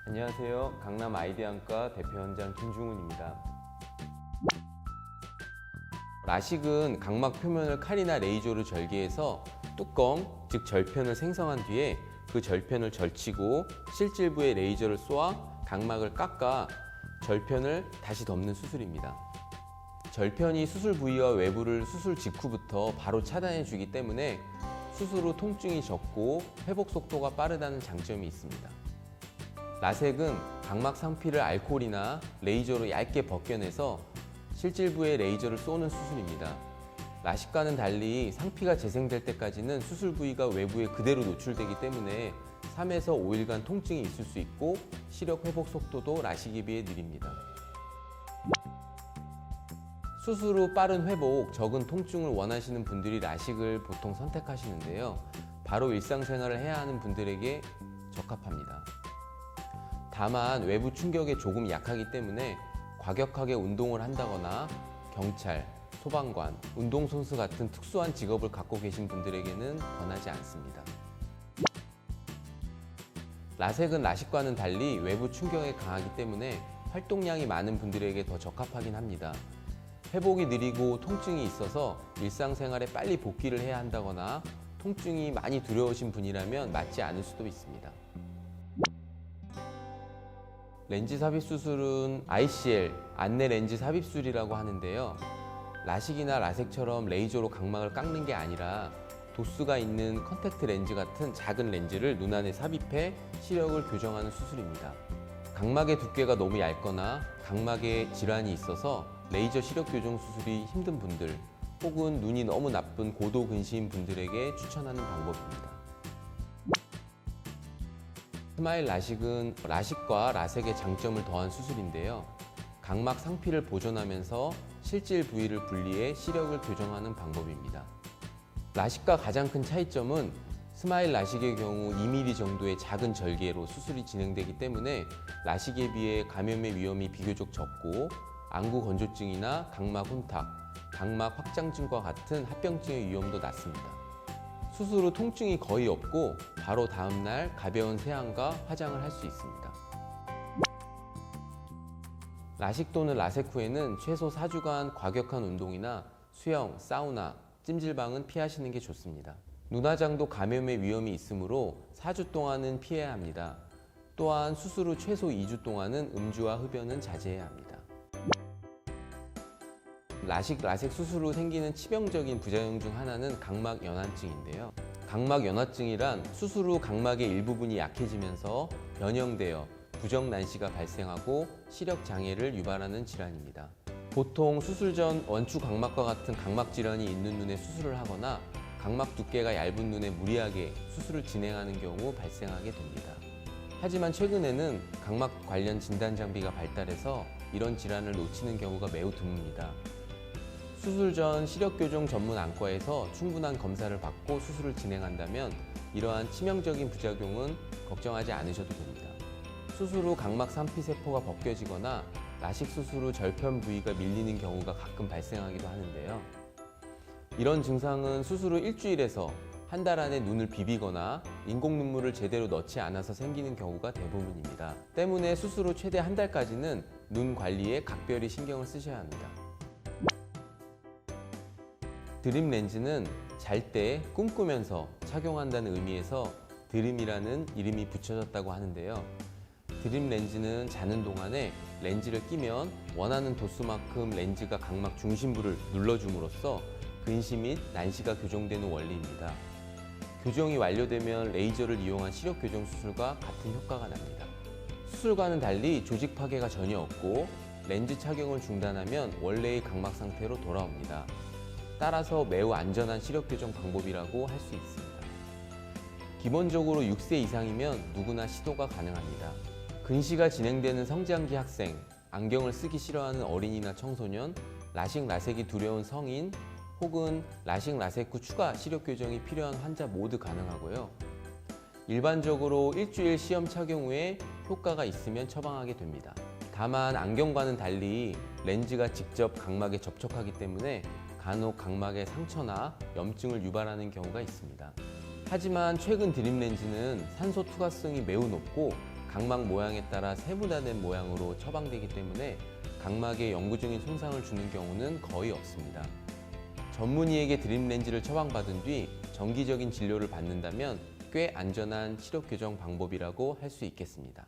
안녕하세요. 강남 아이디안과 대표원장 김중훈입니다. 라식은 각막 표면을 칼이나 레이저로 절개해서 뚜껑, 즉 절편을 생성한 뒤에 그 절편을 절치고 실질부에 레이저를 쏘아 각막을 깎아 절편을 다시 덮는 수술입니다. 절편이 수술 부위와 외부를 수술 직후부터 바로 차단해 주기 때문에 수술 후 통증이 적고 회복 속도가 빠르다는 장점이 있습니다. 라섹은 각막 상피를 알코올이나 레이저로 얇게 벗겨내서 실질부에 레이저를 쏘는 수술입니다. 라식과는 달리 상피가 재생될 때까지는 수술 부위가 외부에 그대로 노출되기 때문에 3에서 5일간 통증이 있을 수 있고 시력 회복 속도도 라식에 비해 느립니다. 수술 후 빠른 회복, 적은 통증을 원하시는 분들이 라식을 보통 선택하시는데요. 바로 일상생활을 해야 하는 분들에게 적합합니다. 다만 외부 충격에 조금 약하기 때문에 과격하게 운동을 한다거나 경찰, 소방관, 운동선수 같은 특수한 직업을 갖고 계신 분들에게는 권하지 않습니다. 라섹은 라식과는 달리 외부 충격에 강하기 때문에 활동량이 많은 분들에게 더 적합하긴 합니다. 회복이 느리고 통증이 있어서 일상생활에 빨리 복귀를 해야 한다거나 통증이 많이 두려우신 분이라면 맞지 않을 수도 있습니다. 렌즈 삽입 수술은 ICL, 안내 렌즈 삽입술이라고 하는데요. 라식이나 라섹처럼 레이저로 각막을 깎는 게 아니라 도수가 있는 컨택트 렌즈 같은 작은 렌즈를 눈 안에 삽입해 시력을 교정하는 수술입니다. 각막의 두께가 너무 얇거나 각막에 질환이 있어서 레이저 시력 교정 수술이 힘든 분들 혹은 눈이 너무 나쁜 고도 근시인 분들에게 추천하는 방법입니다. 스마일 라식은 라식과 라섹의 장점을 더한 수술인데요. 각막 상피를 보존하면서 실질 부위를 분리해 시력을 교정하는 방법입니다. 라식과 가장 큰 차이점은 스마일 라식의 경우 2mm 정도의 작은 절개로 수술이 진행되기 때문에 라식에 비해 감염의 위험이 비교적 적고 안구 건조증이나 각막 혼탁, 각막 확장증과 같은 합병증의 위험도 낮습니다. 수술 후 통증이 거의 없고 바로 다음날 가벼운 세안과 화장을 할 수 있습니다. 라식 또는 라섹 후에는 최소 4주간 과격한 운동이나 수영, 사우나, 찜질방은 피하시는 게 좋습니다. 눈화장도 감염의 위험이 있으므로 4주 동안은 피해야 합니다. 또한 수술 후 최소 2주 동안은 음주와 흡연은 자제해야 합니다. 라식, 라섹 수술 후 생기는 치명적인 부작용 중 하나는 각막 연화증인데요. 각막 연화증이란 수술 후 각막의 일부분이 약해지면서 변형되어 부정 난시가 발생하고 시력 장애를 유발하는 질환입니다. 보통 수술 전 원추 각막과 같은 각막 질환이 있는 눈에 수술을 하거나 각막 두께가 얇은 눈에 무리하게 수술을 진행하는 경우 발생하게 됩니다. 하지만 최근에는 각막 관련 진단 장비가 발달해서 이런 질환을 놓치는 경우가 매우 드뭅니다. 수술 전 시력교정 전문 안과에서 충분한 검사를 받고 수술을 진행한다면 이러한 치명적인 부작용은 걱정하지 않으셔도 됩니다. 수술 후 각막 상피세포가 벗겨지거나 라식 수술 후 절편 부위가 밀리는 경우가 가끔 발생하기도 하는데요. 이런 증상은 수술 후 일주일에서 한 달 안에 눈을 비비거나 인공 눈물을 제대로 넣지 않아서 생기는 경우가 대부분입니다. 때문에 수술 후 최대 한 달까지는 눈 관리에 각별히 신경을 쓰셔야 합니다. 드림 렌즈는 잘 때 꿈꾸면서 착용한다는 의미에서 드림이라는 이름이 붙여졌다고 하는데요. 드림 렌즈는 자는 동안에 렌즈를 끼면 원하는 도수만큼 렌즈가 각막 중심부를 눌러줌으로써 근시 및 난시가 교정되는 원리입니다. 교정이 완료되면 레이저를 이용한 시력 교정 수술과 같은 효과가 납니다. 수술과는 달리 조직 파괴가 전혀 없고 렌즈 착용을 중단하면 원래의 각막 상태로 돌아옵니다. 따라서 매우 안전한 시력 교정 방법이라고 할 수 있습니다. 기본적으로 6세 이상이면 누구나 시도가 가능합니다. 근시가 진행되는 성장기 학생, 안경을 쓰기 싫어하는 어린이나 청소년, 라식, 라섹이 두려운 성인, 혹은 라식, 라섹 후 추가 시력 교정이 필요한 환자 모두 가능하고요. 일반적으로 일주일 시험 착용 후에 효과가 있으면 처방하게 됩니다. 다만 안경과는 달리 렌즈가 직접 각막에 접촉하기 때문에 간혹 각막에 상처나 염증을 유발하는 경우가 있습니다. 하지만 최근 드림 렌즈는 산소 투과성이 매우 높고 각막 모양에 따라 세분화된 모양으로 처방되기 때문에 각막에 영구적인 손상을 주는 경우는 거의 없습니다. 전문의에게 드림 렌즈를 처방받은 뒤 정기적인 진료를 받는다면 꽤 안전한 시력 교정 방법이라고 할 수 있겠습니다.